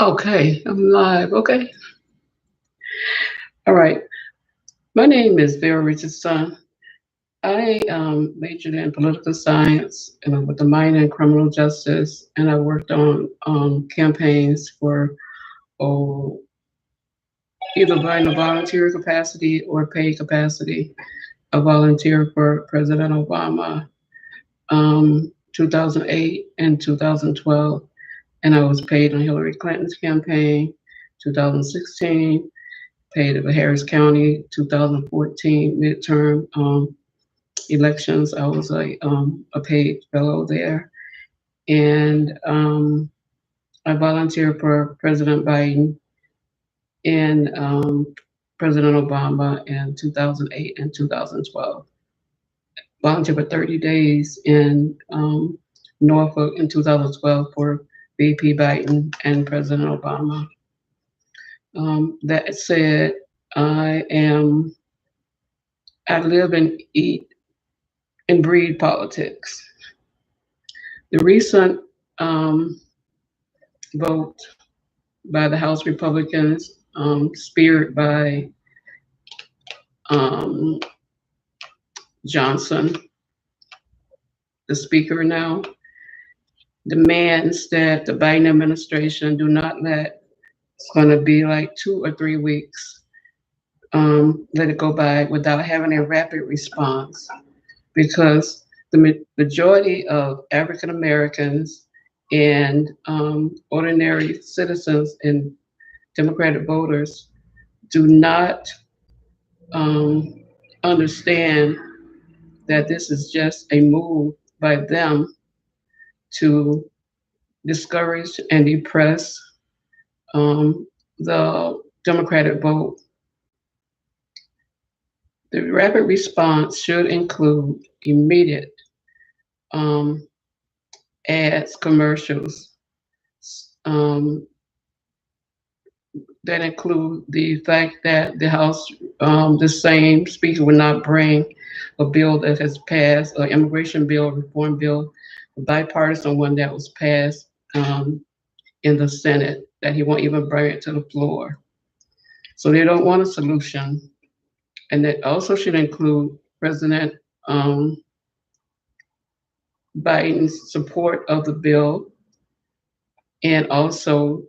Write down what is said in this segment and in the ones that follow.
Okay, I'm live. Okay. All right. My name is Vera Richardson. I majored in political science and with a minor in criminal justice, and I worked on campaigns for oh, either in a volunteer capacity or paid capacity. I volunteered for President Obama 2008 and 2012, and I was paid on Hillary Clinton's campaign 2016, paid at the Harris County 2014 midterm elections. I was a paid fellow there. And I volunteered for President Biden and President Obama in 2008 and 2012. Volunteered for 30 days in Norfolk in 2012 for VP Biden and President Obama. That said, I am I live and eat and breed politics. The recent vote by the House Republicans, speared by um, Johnson, the speaker now, demands that the Biden administration do not let, it's going to be like 2 or 3 weeks, let it go by without having a rapid response, because the majority of African Americans and ordinary citizens and Democratic voters do not um, understand that this is just a move by them to discourage and depress the Democratic vote. The rapid response should include immediate um, ads, commercials, um, that include the fact that the House, the same speaker will not bring a bill that has passed, an immigration bill, reform bill, a bipartisan one that was passed in the Senate, that he won't even bring it to the floor. So they don't want a solution. And that also should include President Biden's support of the bill, and also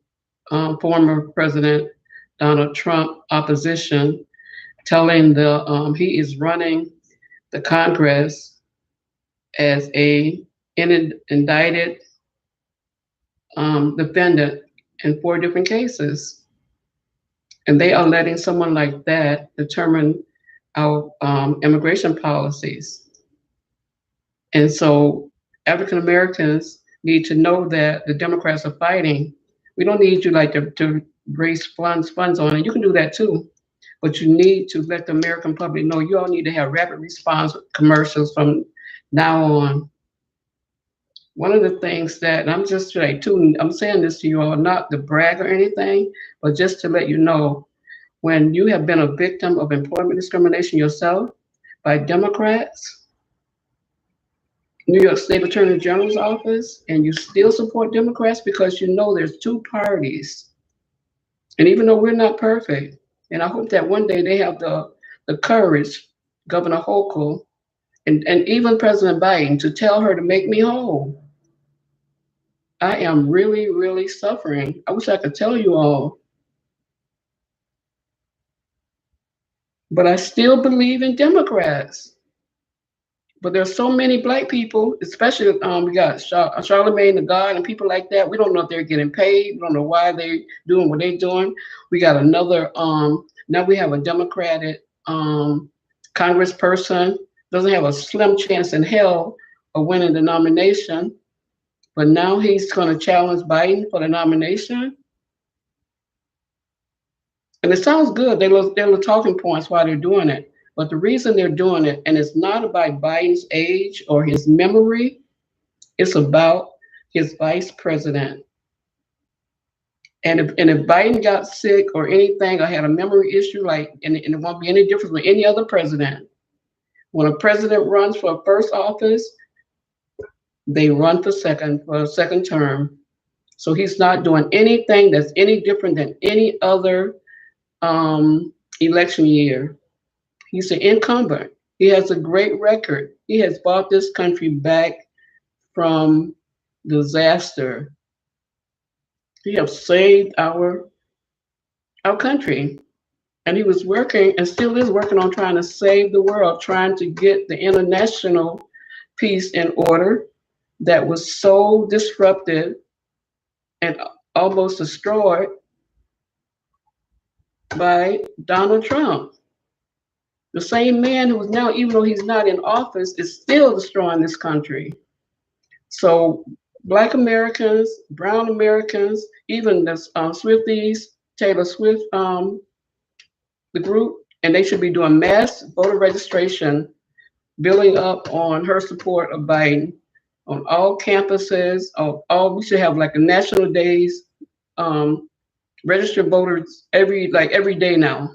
former President Donald Trump opposition, telling he is running the Congress as a indicted defendant in 4 different cases, and they are letting someone like that determine our immigration policies. And so African Americans need to know that the Democrats are fighting. We don't need you like to raise funds on it. You can do that too, but you need to let the American public know you all need to have rapid response commercials from now on. One of the things that, and I'm just like, too, I'm saying this to you all, not to brag or anything, but just to let you know, when you have been a victim of employment discrimination yourself by Democrats, New York State Attorney General's office, and you still support Democrats because you know there's 2 parties. And even though we're not perfect, and I hope that one day they have the courage, Governor Hochul, and even President Biden, to tell her to make me whole. I am really, really suffering. I wish I could tell you all. But I still believe in Democrats. But there's so many black people, especially we got Charlemagne the God and people like that. We don't know if they're getting paid. We don't know why they're doing what they're doing. We got another, now we have a Democratic congressperson, doesn't have a slim chance in hell of winning the nomination. But now he's going to challenge Biden for the nomination. And it sounds good. They were talking points while they're doing it. But the reason they're doing it, and it's not about Biden's age or his memory, it's about his vice president. And if Biden got sick or anything or had a memory issue, and it won't be any different with any other president. When a president runs for first office, they run for a second term. So he's not doing anything that's any different than any other election year. He's an incumbent. He has a great record. He has brought this country back from disaster. He has saved our country. And he was working and still is working on trying to save the world, trying to get the international peace in order that was so disrupted and almost destroyed by Donald Trump. The same man who is now, even though he's not in office, is still destroying this country. So Black Americans, Brown Americans, even the Swifties, Taylor Swift, the group, and they should be doing mass voter registration, building up on her support of Biden on all campuses. All we should have like a national days, registered voters every day now,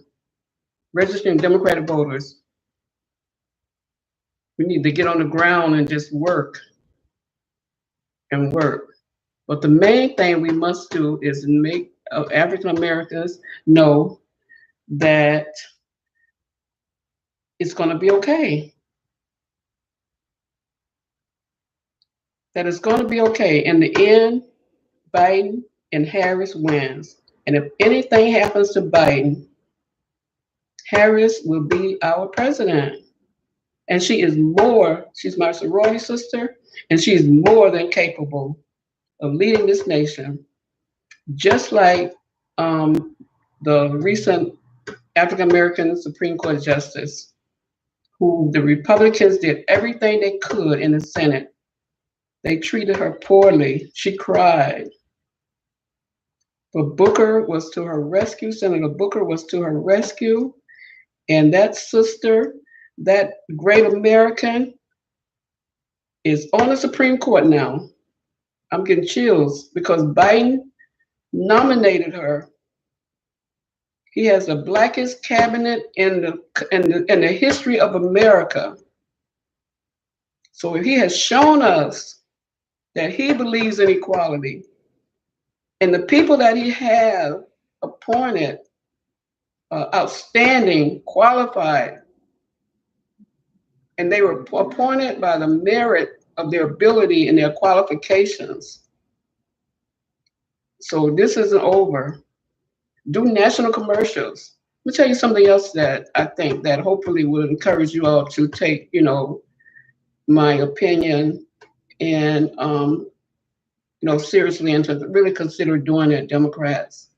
registering Democratic voters. We need to get on the ground and just work and work. But the main thing we must do is make African Americans know that it's going to be okay. That it's going to be okay. In the end, Biden and Harris wins. And if anything happens to Biden, Harris will be our president. And she's my sorority sister, and she's more than capable of leading this nation, just like the recent African American Supreme Court justice, who the Republicans did everything they could in the Senate. They treated her poorly. She cried. But Booker was to her rescue. Senator Booker was to her rescue. And that sister, that great American, is on the Supreme Court now. I'm getting chills because Biden nominated her. He has the blackest cabinet in the history of America. So he has shown us that he believes in equality. And the people that he has appointed, outstanding, qualified, and they were appointed by the merit of their ability and their qualifications. So this isn't over. Do national commercials. Let me tell you something else that I think that hopefully will encourage you all to take, my opinion and, seriously, and to really consider doing it, Democrats.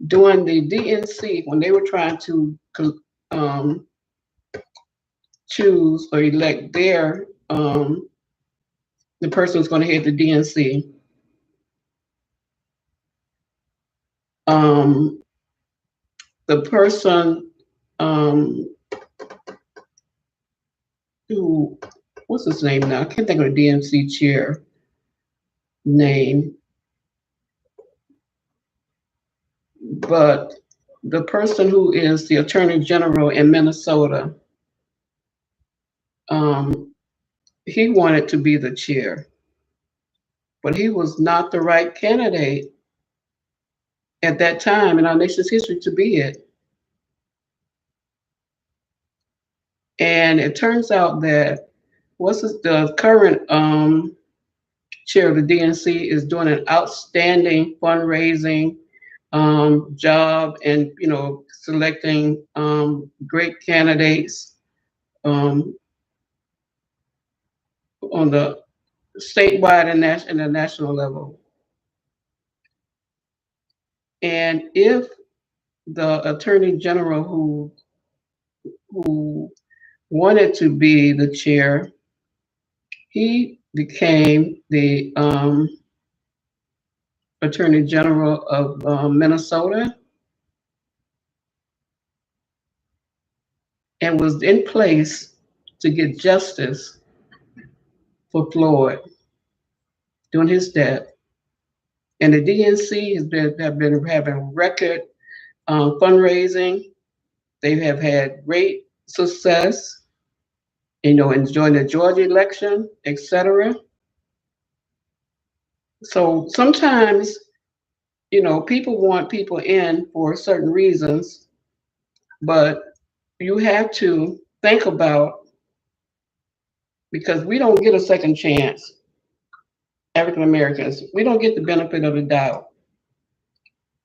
During the DNC, when they were trying to choose or elect the person who's going to head the DNC, the person who, what's his name now? I can't think of the DNC chair name, but the person who is the Attorney General in Minnesota, he wanted to be the chair, but he was not the right candidate at that time in our nation's history to be it. And it turns out that the current chair of the DNC is doing an outstanding fundraising job and selecting great candidates on the statewide and the national level. And if the Attorney General who wanted to be the chair, he became the Attorney General of Minnesota and was in place to get justice for Floyd during his death. And the DNC have been having record fundraising. They have had great success, enjoying the Georgia election, etc. So sometimes, people want people in for certain reasons, but you have to think about, because we don't get a second chance, African Americans, we don't get the benefit of the doubt.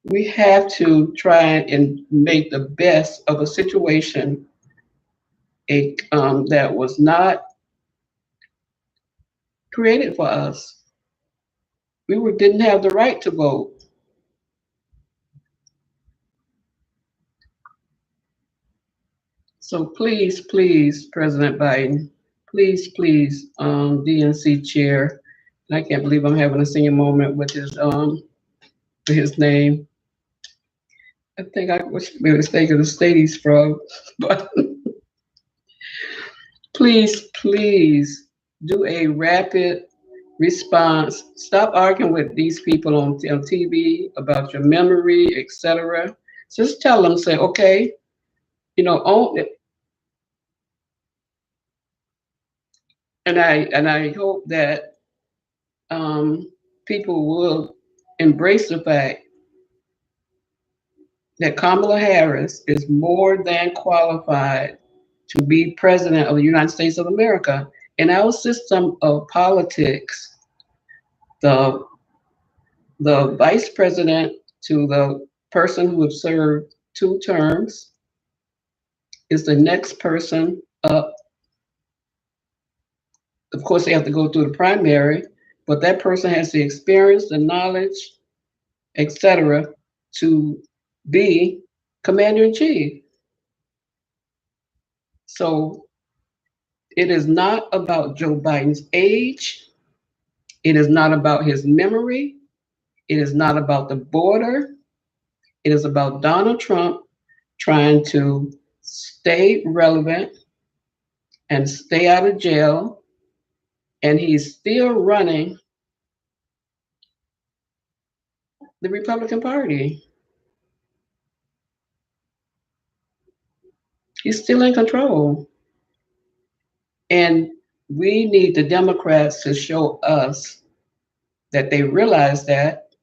We have to try and make the best of a situation that was not created for us. Didn't have the right to vote. So please, please, President Biden, please, please, DNC chair, and I can't believe I'm having a senior moment with his name. I think I was mistaken of the state he's from, but please, please do a rapid response. Stop arguing with these people on TV about your memory, etc. Just tell them, say, okay, own it. And I hope that um, people will embrace the fact that Kamala Harris is more than qualified to be president of the United States of America. In our system of politics, the vice president to the person who has served 2 terms is the next person up. Of course, they have to go through the primary, but that person has the experience, the knowledge, etc., to be commander in chief. So it is not about Joe Biden's age. It is not about his memory. It is not about the border. It is about Donald Trump trying to stay relevant and stay out of jail. And he's still running the Republican Party. He's still in control. And we need the Democrats to show us that they realize that,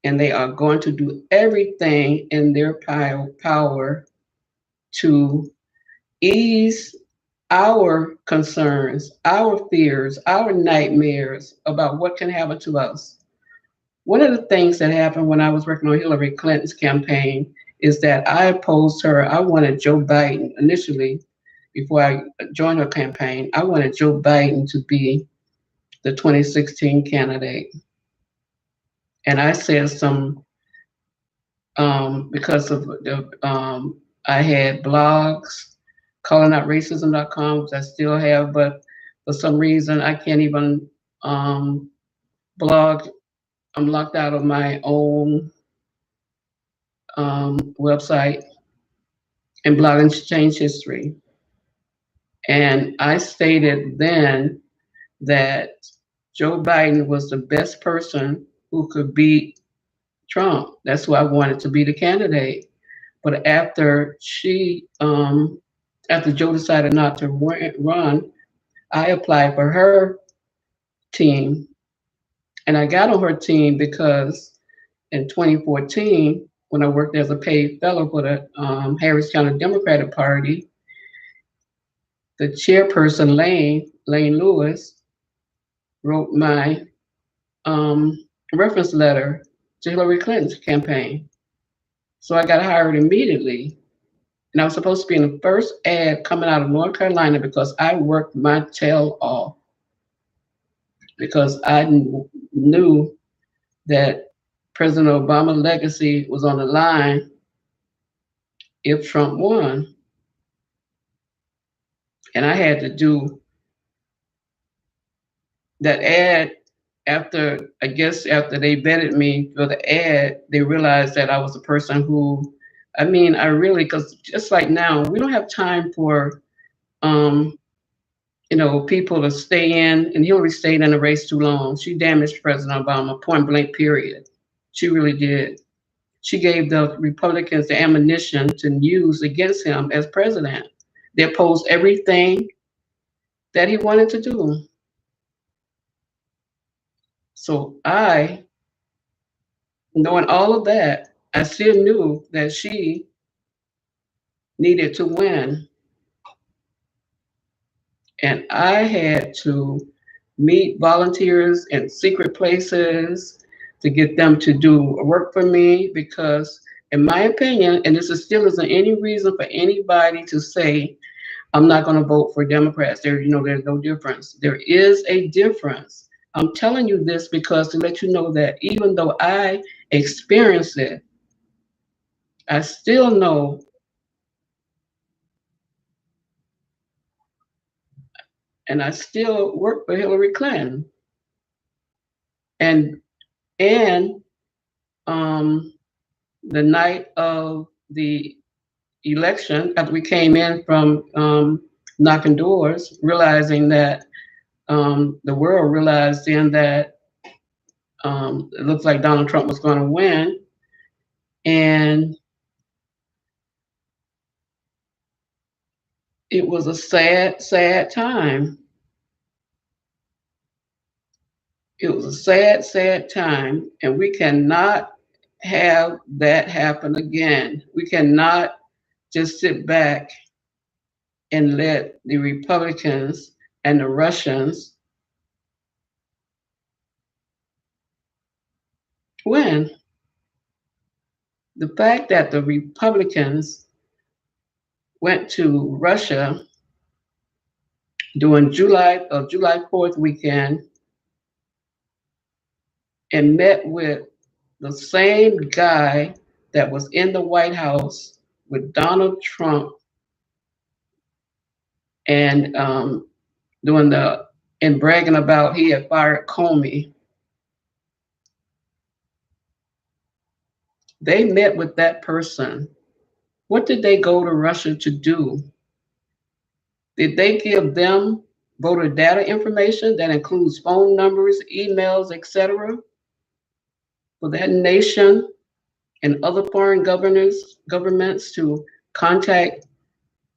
and they are going to do everything in their power to ease our concerns, our fears, our nightmares about what can happen to us. One of the things that happened when I was working on Hillary Clinton's campaign is that I opposed her. I wanted Joe Biden initially, before I joined her campaign, I wanted Joe Biden to be the 2016 candidate. And I said because of I had blogs, callingoutраcism.com, which I still have, but for some reason I can't even blog. I'm locked out of my own website, and blogging change history. And I stated then that Joe Biden was the best person who could beat Trump. That's who I wanted to be the candidate. But after after Joe decided not to run, I applied for her team. And I got on her team because in 2014, when I worked as a paid fellow for the Harris County Democratic Party, the chairperson, Lane Lewis, wrote my reference letter to Hillary Clinton's campaign. So I got hired immediately. And I was supposed to be in the first ad coming out of North Carolina because I worked my tail off. Because I knew that President Obama's legacy was on the line if Trump won. And I had to do that ad after they vetted me for the ad, they realized that I was a person who, because just like now, we don't have time for, people to stay in, and Hillary stayed in the race too long. She damaged President Obama, point blank, period. She really did. She gave the Republicans the ammunition to use against him as president. They opposed everything that he wanted to do. So I, knowing all of that, I still knew that she needed to win. And I had to meet volunteers in secret places to get them to do work for me because, in my opinion, and this is still isn't any reason for anybody to say I'm not going to vote for Democrats. There's no difference. There is a difference. I'm telling you this because to let you know that even though I experienced it, I still know, and I still work for Hillary Clinton. And and um, the night of the election, after we came in from knocking doors, realizing that the world realized then that it looked like Donald Trump was going to win, and it was a sad, sad time. It was a sad, sad time, and we cannot have that happen again. We cannot just sit back and let the Republicans and the Russians win. The fact that the Republicans went to Russia during July 4th weekend and met with the same guy that was in the White House with Donald Trump and doing and bragging about he had fired Comey. They met with that person. What did they go to Russia to do? Did they give them voter data information that includes phone numbers, emails, etc., for that nation and other foreign governments to contact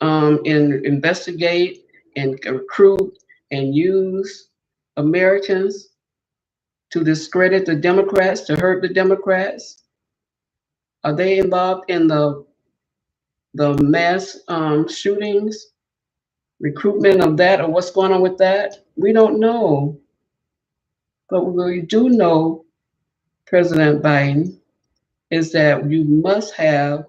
and investigate and recruit and use Americans to discredit the Democrats, to hurt the Democrats? Are they involved in the mass shootings, recruitment of that, or what's going on with that? We don't know. But what we do know, President Biden, is that you must have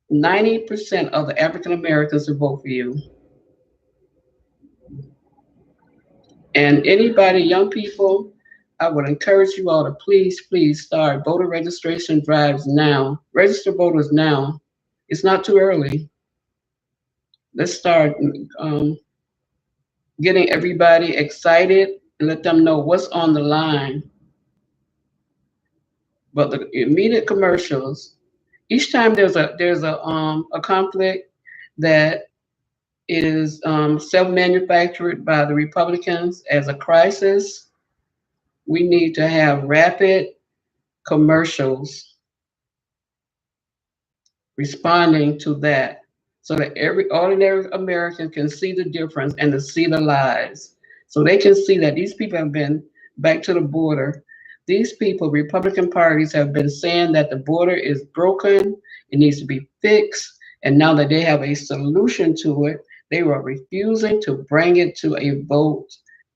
90% of the African Americans to vote for you. And anybody, young people, I would encourage you all to please, please start voter registration drives now. Register voters now. It's not too early. Let's start getting everybody excited and let them know what's on the line. But the immediate commercials, each time there's a conflict that is self-manufactured by the Republicans as a crisis, we need to have rapid commercials responding to that so that every ordinary American can see the difference and to see the lies. So they can see that these people have been back to the border. These people, Republican parties, have been saying that the border is broken, it needs to be fixed, and now that they have a solution to it, they are refusing to bring it to a vote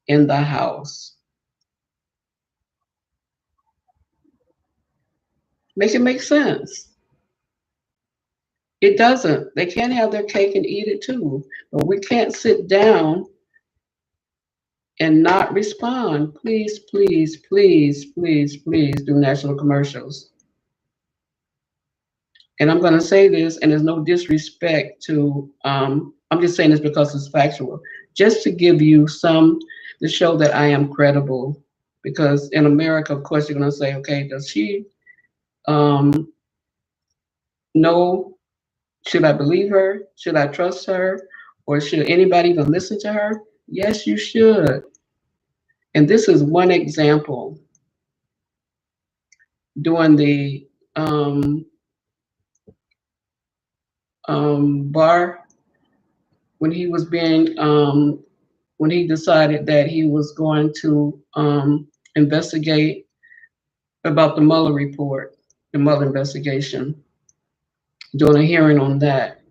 in the House. Make it make sense. It doesn't. They can't have their cake and eat it too. But we can't sit down and not respond. Please, please, please, please, please do national commercials. And I'm going to say this, and there's no disrespect to, I'm just saying this because it's factual, just to give you to show that I am credible. Because in America, of course, you're going to say, okay, does she know? Should I believe her? Should I trust her? Or should anybody even listen to her? Yes, you should. And this is one example. During the bar, when he was being when he decided that he was going to investigate about the Mueller report, the Mueller investigation, doing a hearing on that.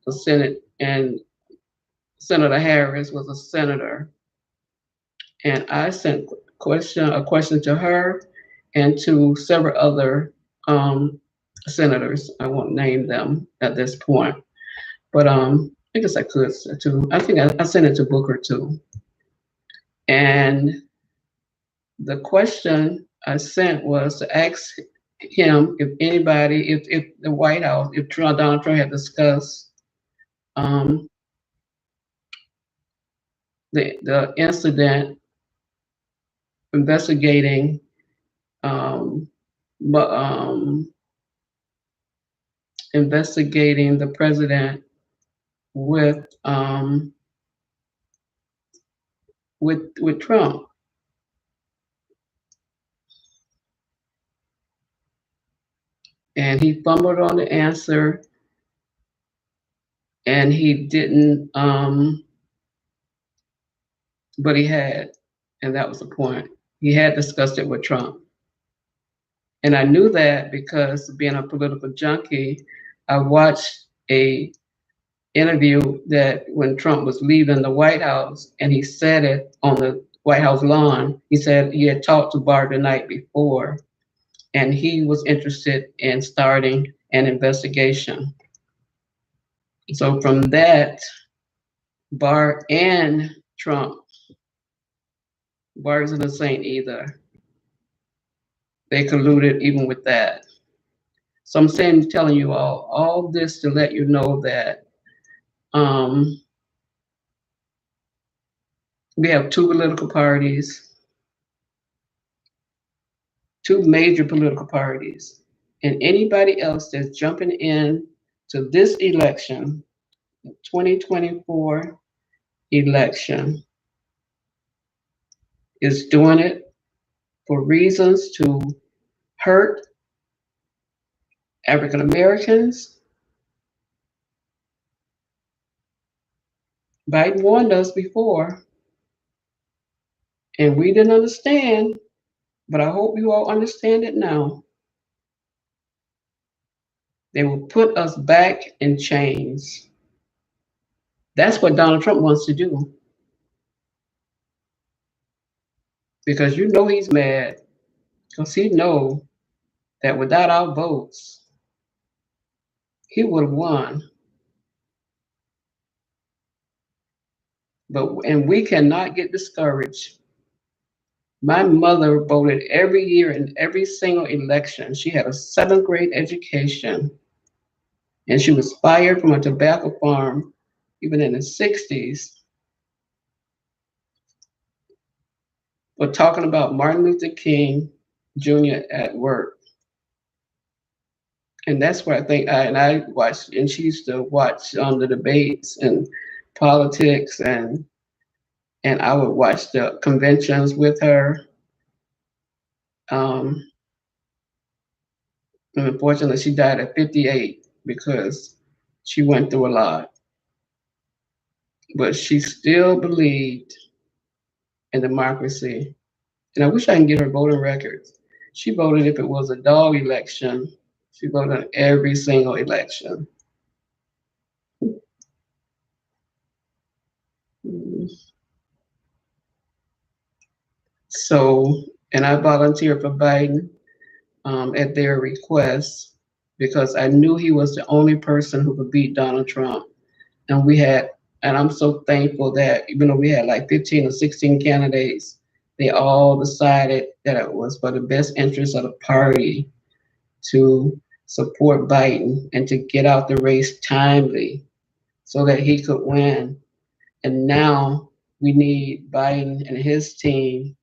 The Senate, and Senator Harris was a senator, and I sent a question to her and to several other senators. I won't name them at this point, but I guess I could too. I think I sent it to Booker too. And the question I sent was to ask him if anybody, if the White House, if Donald Trump had discussed um, the incident investigating um, but investigating the president with with Trump. And he fumbled on the answer, and he didn't, but he had, and that was the point. He had discussed it with Trump. And I knew that because being a political junkie, I watched a interview that when Trump was leaving the White House, and he said it on the White House lawn. He said he had talked to Barr the night before, and he was interested in starting an investigation. So from that, Barr and Trump, Barr isn't a saint either. They colluded even with that. So I'm saying, telling you all this to let you know that we have two political parties, two major political parties, and anybody else that's jumping in to this election, the 2024 election, is doing it for reasons to hurt African Americans. Biden warned us before, and we didn't understand, but I hope you all understand it now. They will put us back in chains. That's what Donald Trump wants to do. Because you know he's mad, because he knows that without our votes, he would have won. And we cannot get discouraged. My mother voted every year in every single election. She had a 7th grade education, and she was fired from a tobacco farm even in the 60s for talking about Martin Luther King Jr. at work. And that's what I think. I watched, and she used to watch the debates and politics, and I would watch the conventions with her. And unfortunately, she died at 58 because she went through a lot. But she still believed in democracy. And I wish I can get her voting records. She voted if it was a dog election. She voted on every single election. So, and I volunteered for Biden at their request because I knew he was the only person who could beat Donald Trump. And and I'm so thankful that even though we had like 15 or 16 candidates, they all decided that it was for the best interest of the party to support Biden and to get out the race timely so that he could win. And now we need Biden and his team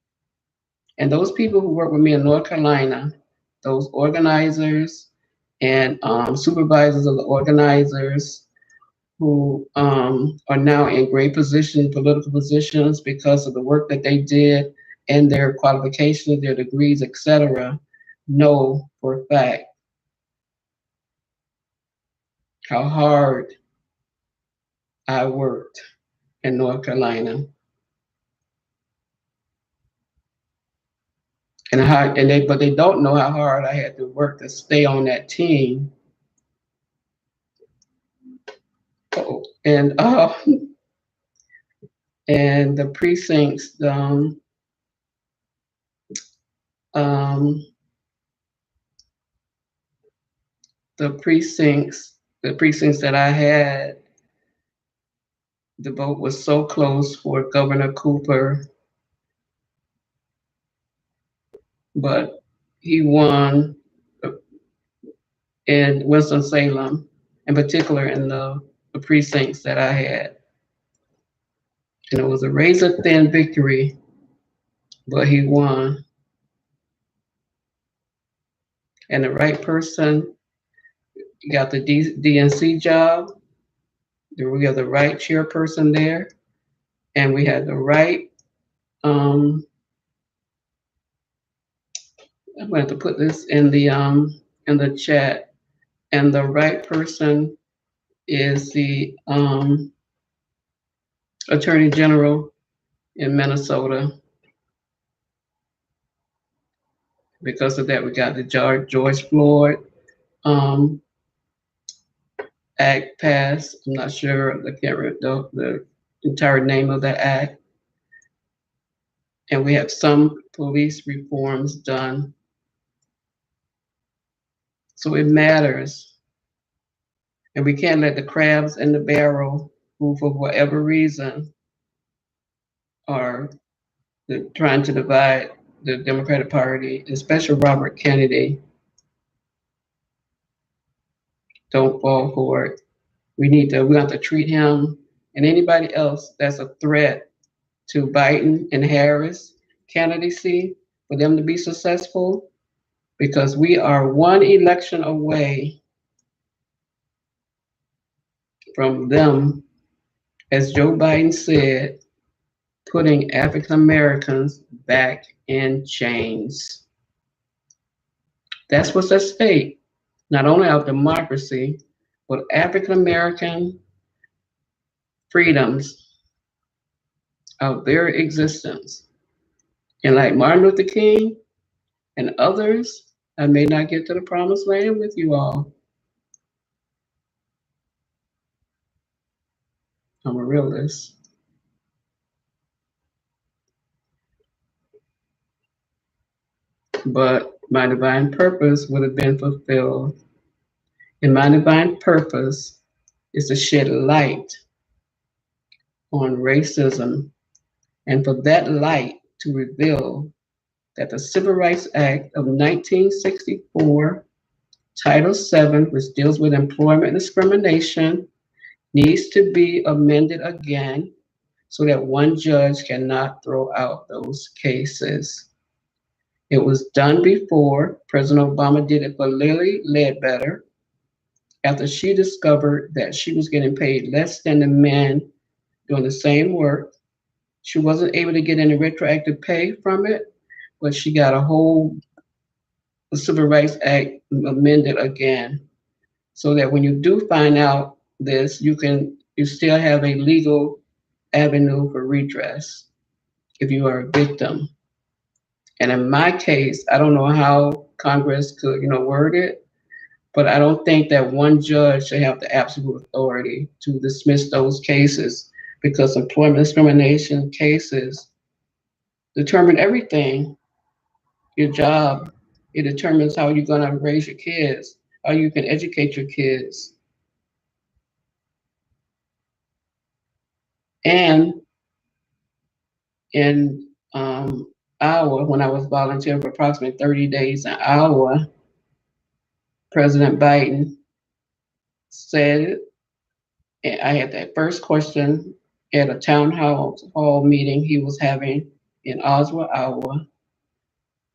and those people who work with me in North Carolina, those organizers and supervisors of the organizers who are now in great positions, political positions, because of the work that they did and their qualifications, their degrees, etc., know for a fact how hard I worked in North Carolina. but they don't know how hard I had to work to stay on that team. Oh, and the precincts, um, the precincts that I had, the vote was so close for Governor Cooper, but he won in Winston-Salem, in particular in the precincts that I had. And it was a razor-thin victory, but he won. And the right person got the DNC job. We have the right chairperson there, and we had the right. I'm going to put this in the chat. And the right person is the Attorney General in Minnesota. Because of that, we got the George Floyd Act passed. I'm not sure, I can't remember the entire name of that act. And we have some police reforms done. So it matters. And we can't let the crabs in the barrel, who for whatever reason are trying to divide the Democratic Party, especially Robert Kennedy, don't fall for it. We have to treat him and anybody else that's a threat to Biden and Harris candidacy, for them to be successful, because we are one election away from them, as Joe Biden said, putting African Americans back in chains. That's what's at stake. Not only our democracy, but African American freedoms, our very existence. And like Martin Luther King and others, I may not get to the promised land with you all. I'm a realist. But my divine purpose would have been fulfilled. And my divine purpose is to shed light on racism, and for that light to reveal that the Civil Rights Act of 1964, Title VII, which deals with employment discrimination, needs to be amended again so that one judge cannot throw out those cases. It was done before. President Obama did it for Lilly Ledbetter after she discovered that she was getting paid less than the men doing the same work. She wasn't able to get any retroactive pay from it, but she got the Civil Rights Act amended again, so that when you do find out this, you still have a legal avenue for redress if you are a victim. And in my case, I don't know how Congress could, word it, but I don't think that one judge should have the absolute authority to dismiss those cases, because employment discrimination cases determine everything. Your job, it determines how you're going to raise your kids, how you can educate your kids. And in Iowa, when I was volunteering for approximately 30 days in Iowa, President Biden said, and I had that first question at a town hall meeting he was having in Oswald, Iowa.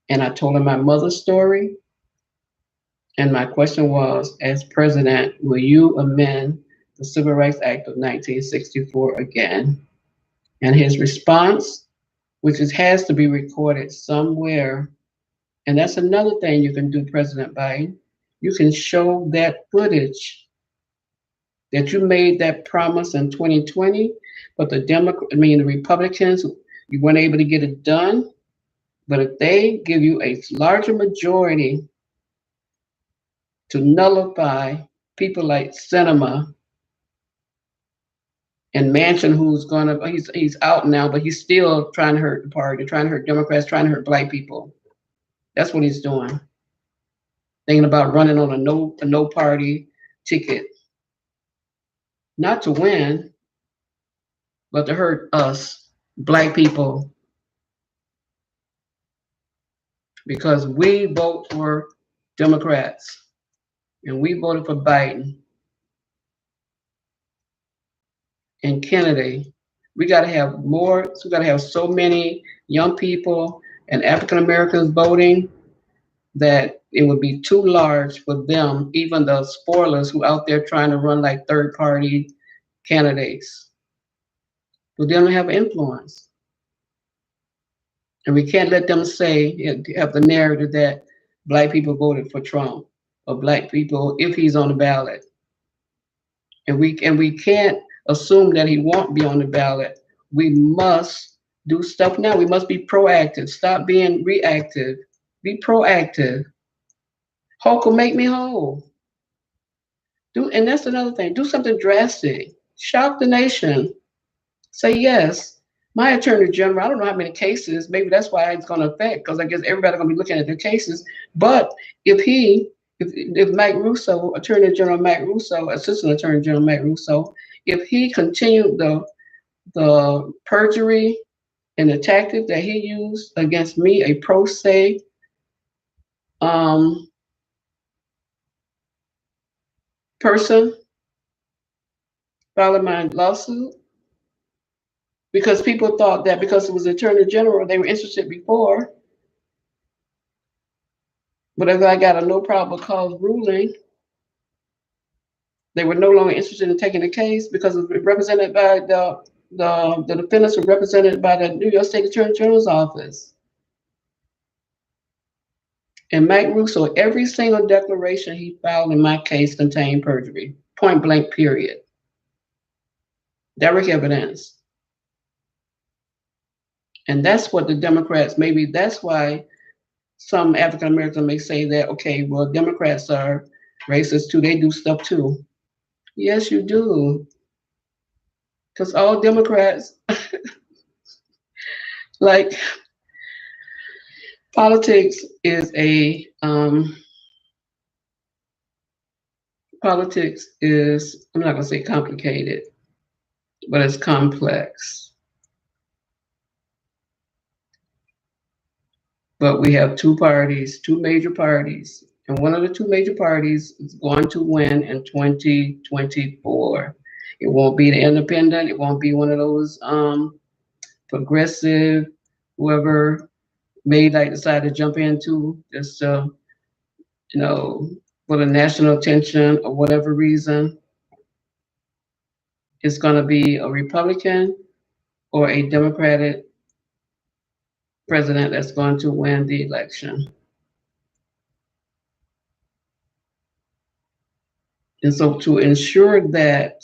And I told him my mother's story. And my question was, as president, will you amend the Civil Rights Act of 1964 again? And his response, which has to be recorded somewhere, and that's another thing you can do, President Biden. You can show that footage that you made that promise in 2020, but the Republicans, you weren't able to get it done. But if they give you a larger majority to nullify people like Cinema and Manchin, who's he's out now, but he's still trying to hurt the party, trying to hurt Democrats, trying to hurt black people. That's what he's doing. Thinking about running on a no party ticket, not to win, but to hurt us black people because we vote for Democrats and we voted for Biden and Kennedy. We got to have more. So we got to have so many young people and African Americans voting that it would be too large for them, even the spoilers who out there trying to run like third party candidates. But they don't have influence. And we can't let them have the narrative that black people voted for Trump or black people if he's on the ballot. And we can't assume that he won't be on the ballot. We must do stuff now. We must be proactive. Stop being reactive. Be proactive. Hulk will make me whole. And that's another thing. Do something drastic. Shock the nation. Say yes. My attorney general, I don't know how many cases, maybe that's why it's going to affect, because I guess everybody's going to be looking at the cases. But if Mike Russo, Attorney General Mike Russo, Assistant Attorney General Mike Russo, if he continued the perjury and the tactic that he used against me, a pro se person, filing my lawsuit, because people thought that because it was Attorney General, they were interested before. But if I got a no probable cause ruling, they were no longer interested in taking the case because it was represented by the defendants were represented by the New York State Attorney General's office. And Mike Russo, every single declaration he filed in my case contained perjury, point blank, period. Direct evidence. And that's what the Democrats, maybe that's why some African Americans may say that, okay, well, Democrats are racist too, they do stuff too. Yes, you do. Because all Democrats, like, politics is I'm not going to say complicated, but it's complex. But we have two major parties, and one of the two major parties is going to win in 2024. It won't be the independent. It won't be one of those progressive, whoever may like decide to jump into just for the national attention or whatever reason. It's going to be a Republican or a Democratic president that's going to win the election. And so to ensure that,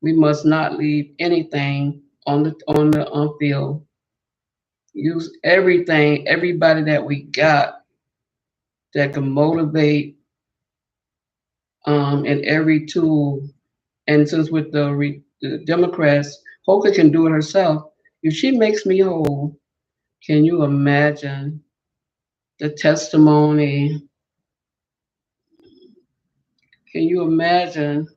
we must not leave anything on the field. Use everything, everybody that we got that can motivate, and every tool. And since with the Democrats, Hoka can do it herself. If she makes me whole, can you imagine the testimony? Can you imagine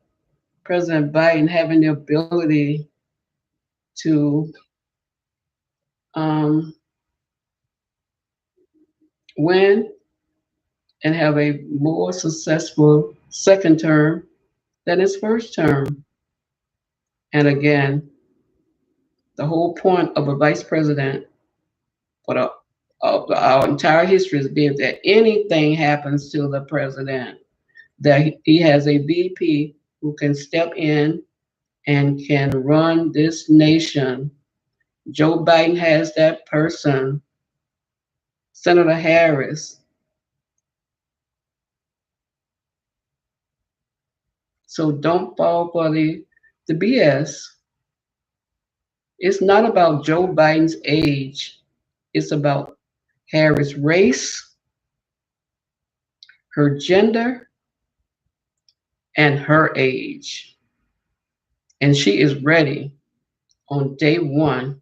President Biden having the ability to win and have a more successful second term than his first term? And again, the whole point of a vice president for our entire history has been that anything happens to the president, that he has a VP who can step in and can run this nation. Joe Biden has that person. Senator Harris. So don't fall for the BS. It's not about Joe Biden's age. It's about Harris' race, her gender, and her age. And she is ready on day one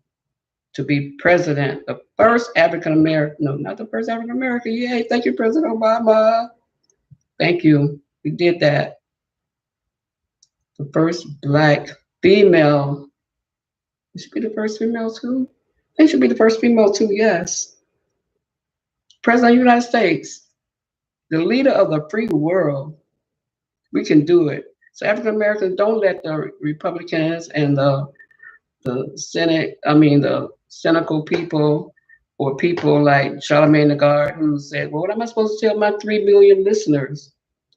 to be president, the first African American, no, not the first African American. Yay, thank you, President Obama. Thank you. We did that. The first Black female. It should be the first female too. I think should be the first female too, yes. President of the United States, the leader of the free world. We can do it. So African Americans, don't let the Republicans and the Senate, the cynical people or people like Charlemagne the God who said, well, what am I supposed to tell my 3 million listeners?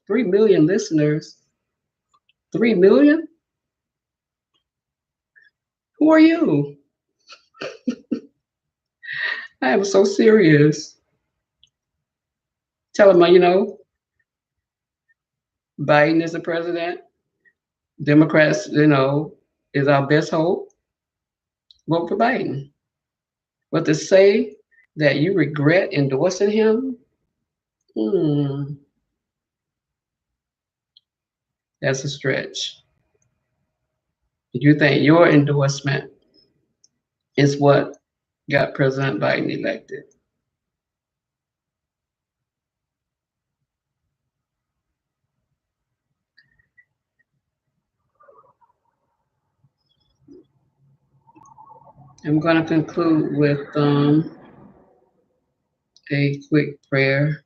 3 million listeners? 3 million? Who are you? I am so serious. Tell them, Biden is the president. Democrats, is our best hope. Vote for Biden. But to say that you regret endorsing him, that's a stretch. You think your endorsement is what got President Biden elected? I'm going to conclude with a quick prayer.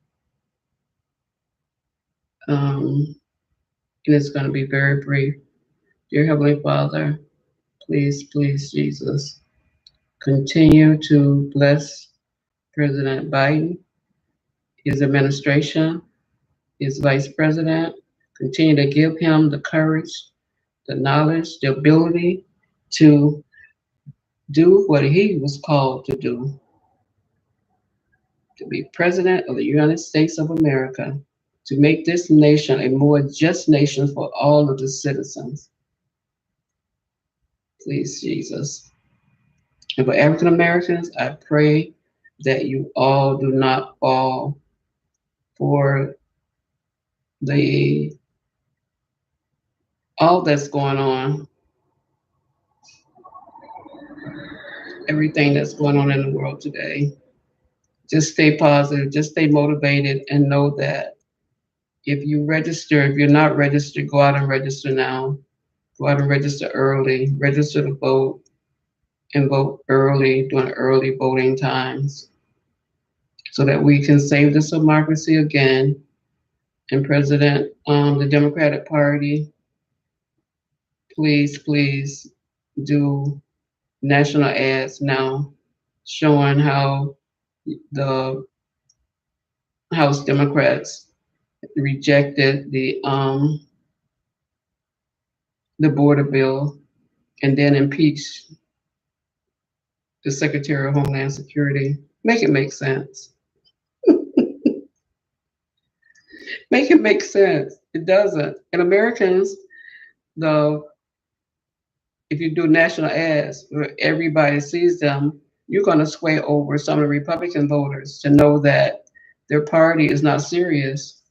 And it's going to be very brief. Dear Heavenly Father, please, please, Jesus, continue to bless President Biden, his administration, his vice president. Continue to give him the courage, the knowledge, the ability to do what he was called to do, to be president of the United States of America, to make this nation a more just nation for all of the citizens. Please, Jesus. And for African Americans, I pray that you all do not fall for all that's going on, everything that's going on in the world today. Just stay positive, just stay motivated, and know that if you're not registered, go out and register now. Go out and register early, register to vote, and vote early during early voting times so that we can save this democracy again. And President, the Democratic Party, please, please do national ads now showing how the House Democrats rejected the border bill and then impeached the Secretary of Homeland Security. Make it make sense. Make it make sense. It doesn't. And Americans, though, if you do national ads where everybody sees them, you're going to sway over some of the Republican voters to know that their party is not serious,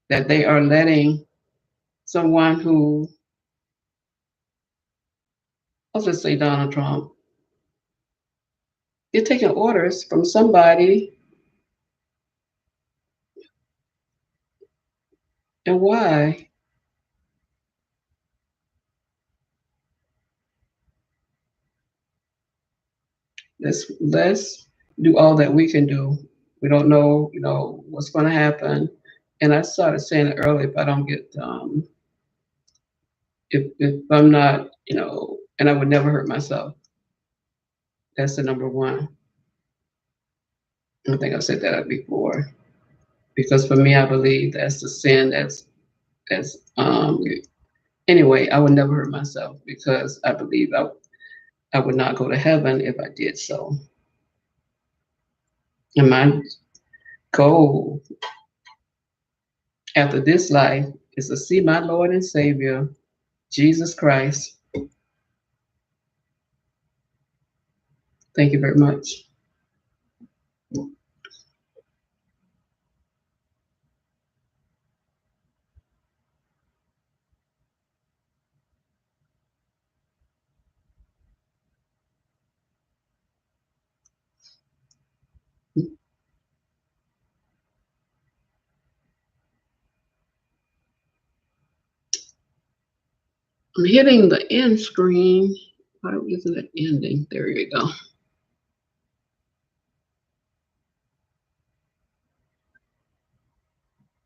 that they are letting someone who, I'll just say Donald Trump, they're taking orders from somebody. And why? Let's do all that we can do. We don't know, what's going to happen. And I started saying it earlier, if I don't get, if I'm not, and I would never hurt myself. That's the number one. I think I've said that before. Because for me, I believe that's the sin that's anyway, I would never hurt myself because I believe I would not go to heaven if I did so. And my goal after this life is to see my Lord and Savior, Jesus Christ. Thank you very much. I'm hitting the end screen. Why isn't it ending? There you go.